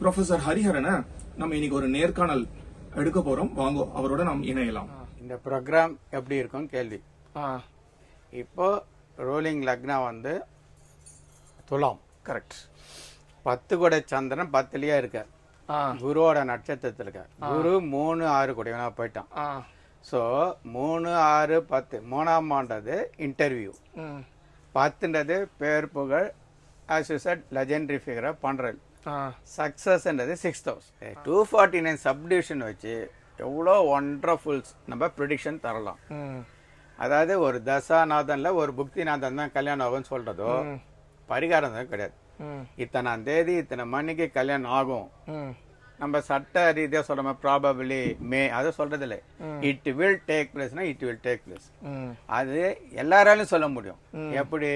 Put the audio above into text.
Professor ஹரிஹரனை நம்ம இன்னைக்கு ஒரு நேர்காணல் எடுக்க போறோம். வாங்கோ அவரோட நாம் இணையலாம். இந்த ப்ரோக்ராம் எப்படி இருக்கும் கேள்வி. இப்போ ரோலிங் லக்னா வந்து துலாம். கரெக்ட். 10 கூட சந்திரன் 10லயே இருக்க, குருவோட நட்சத்திரத்தில் இருக்க. குரு 3, 6 கூடவனா போயிட்டான். ஸோ 3, 6, 10 மூணாம் ஆண்டது இன்டர்வியூ, 10ன்றது பேர் புகழ், ஆஸ் யூ செட் லெஜெண்டரி ஃபிகரை பண்றது. சக்சஸ்ன்றது 6th house. 249 சப்டிவிஷன் வச்சு எவ்வளோ ஒண்டர்ஃபுல்ஸ் நம்ம ப்ரிடிக்ஷன் தரலாம். அதாவது ஒரு தசாநாதன்ல ஒரு புக்திநாதன் தான் கல்யாணம் ஆகும்னு சொல்றதோ பரிகாரம் தான் கிடையாது. இத்தனாம் தேதி இத்தனை மணிக்கு கல்யாணம் ஆகும் நம்ம சட்ட ரீதியா சொல்ற ப்ராபபிளி மே அதை சொல்றது இல்லை. இட் வில் டேக் பிளேஸ்னா இட் வில் டேக் பிளேஸ். அது எல்லாராலையும் சொல்ல முடியும். எப்படி